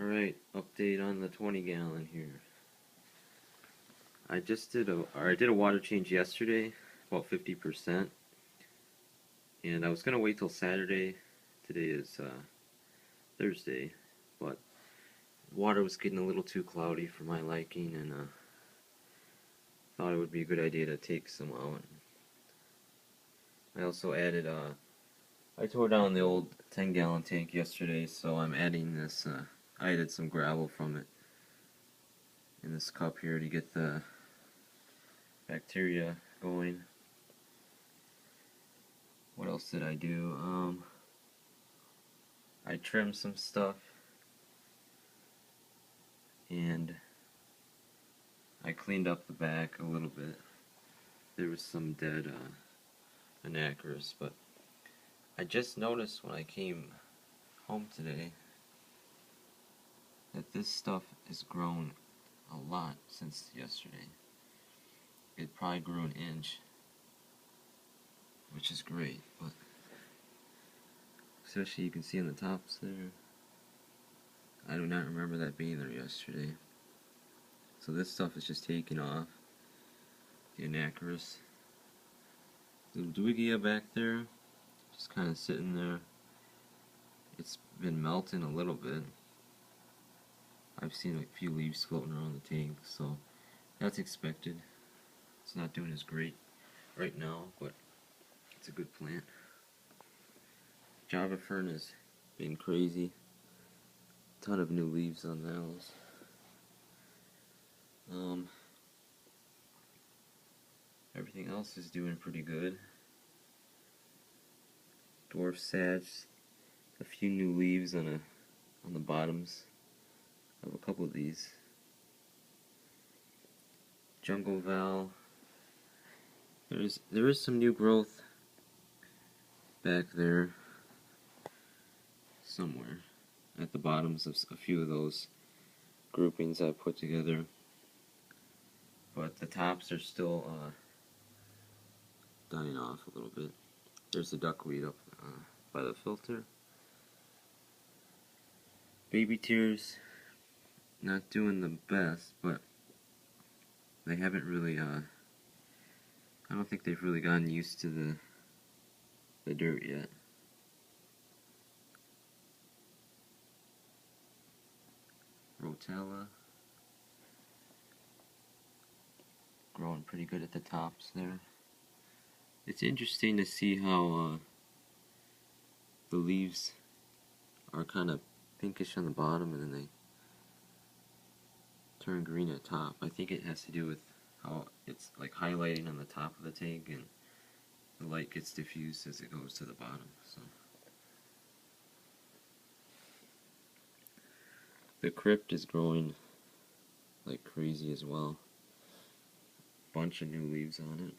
Alright, update on the 20 gallon here. I did a water change yesterday, about 50%, and I was gonna wait till Saturday. Today is Thursday, but water was getting a little too cloudy for my liking, and thought it would be a good idea to take some out. I also added I tore down the old 10 gallon tank yesterday, so I'm adding this. I added some gravel from it in this cup here to get the bacteria going. What else did I do? I trimmed some stuff, and I cleaned up the back a little bit. There was some dead Anacris, but I just noticed when I came home today that this stuff has grown a lot since yesterday. It probably grew an inch, which is great, but especially you can see on the tops there. I do not remember that being there yesterday. So this stuff is just taking off. The Anacris. The Ludwigia back there, just kind of sitting there. It's been melting a little bit. I've seen a few leaves floating around the tank, so that's expected. It's not doing as great right now, but it's a good plant. Java fern has been crazy. Ton of new leaves on those. Everything else is doing pretty good. Dwarf Sage, a few new leaves on the bottoms of a couple of these. Jungle Val. There is some new growth back there somewhere at the bottoms of a few of those groupings I put together, but the tops are still dying off a little bit. There's the duckweed up by the filter. Baby tears, not doing the best, but they haven't really I don't think they've really gotten used to the dirt yet. Rotella, growing pretty good at the tops there. It's interesting to see how the leaves are kind of pinkish on the bottom and then they turn green at top. I think it has to do with how it's like highlighting on the top of the tank and the light gets diffused as it goes to the bottom. So the crypt is growing like crazy as well. Bunch of new leaves on it.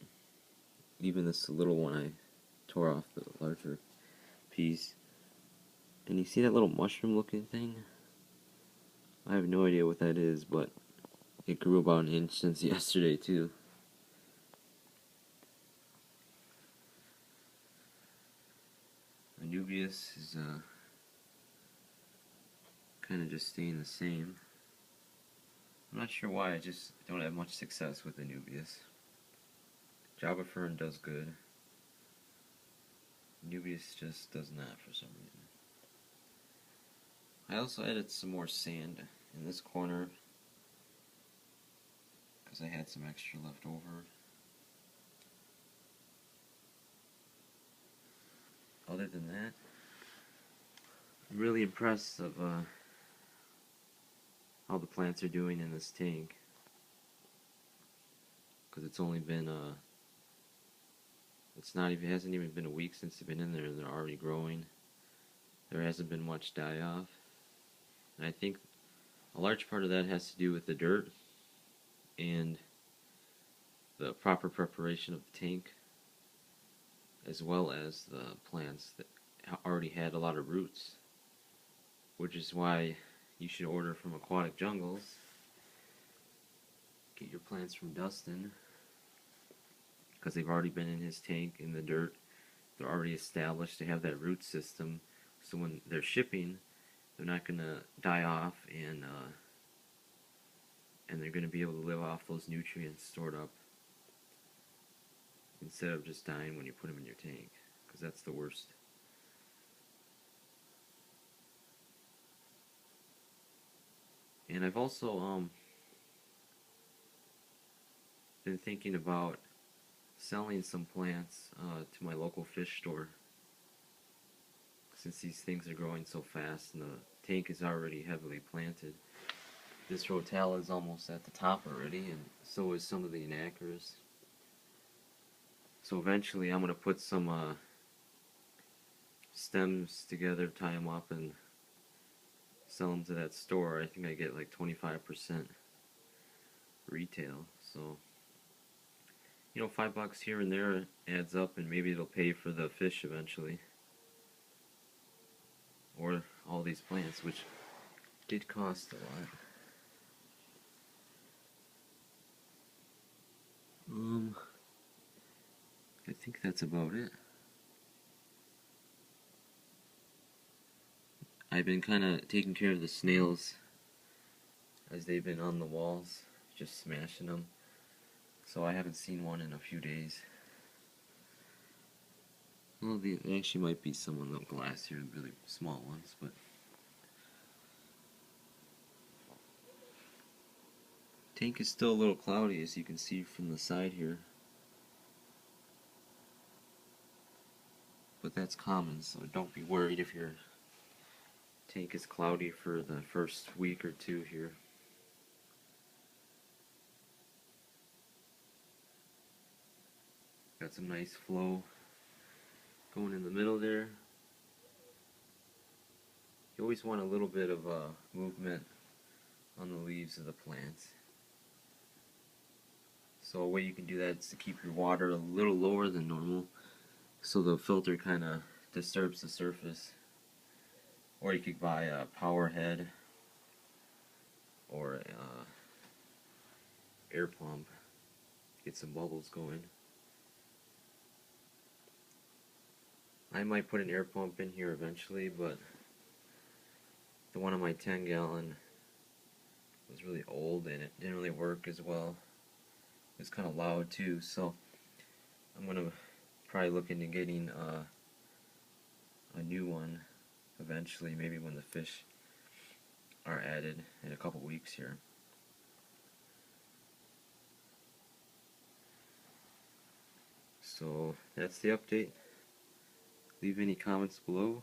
Even this little one I tore off the larger piece. And you see that little mushroom looking thing? I have no idea what that is, but it grew about an inch since yesterday too. Anubias is kind of just staying the same. I'm not sure why, I just don't have much success with Anubias. Java fern does good. Anubias just does not for some reason. I also added some more sand in this corner because I had some extra left over. Other than that, I'm really impressed of how the plants are doing in this tank, because it's only been it hasn't even been a week since they've been in there and they're already growing. There hasn't been much die off, and I think a large part of that has to do with the dirt and the proper preparation of the tank, as well as the plants that already had a lot of roots, which is why you should order from Aquatic Jungles. Get your plants from Dustin, because they've already been in his tank in the dirt. They're already established. They have that root system, so when they're shipping, they're not gonna die off, and they're gonna be able to live off those nutrients stored up instead of just dying when you put them in your tank, because that's the worst. And I've also been thinking about selling some plants to my local fish store, since these things are growing so fast and the tank is already heavily planted. This rotella is almost at the top already, and so is some of the Anacharis. So eventually I'm going to put some stems together, tie them up, and sell them to that store. I think I get like 25% retail. So, you know, $5 here and there adds up, and maybe it'll pay for the fish eventually. Or all these plants, which did cost a lot. I think that's about it. I've been kind of taking care of the snails as they've been on the walls, just smashing them. So I haven't seen one in a few days. Well, there actually might be some on the glass here, really small ones, but tank is still a little cloudy, as you can see from the side here. But that's common, so don't be worried if your tank is cloudy for the first week or two here. Got some nice flow going in the middle there. You always want a little bit of movement on the leaves of the plants. So a way you can do that is to keep your water a little lower than normal, so the filter kind of disturbs the surface. Or you could buy a power head or a air pump, get some bubbles going. I might put an air pump in here eventually, but the one on my 10-gallon was really old and it didn't really work as well. It was kind of loud too, so I'm gonna probably look into getting a new one eventually, maybe when the fish are added in a couple weeks here. So that's the update. Leave any comments below,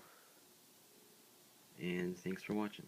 and thanks for watching.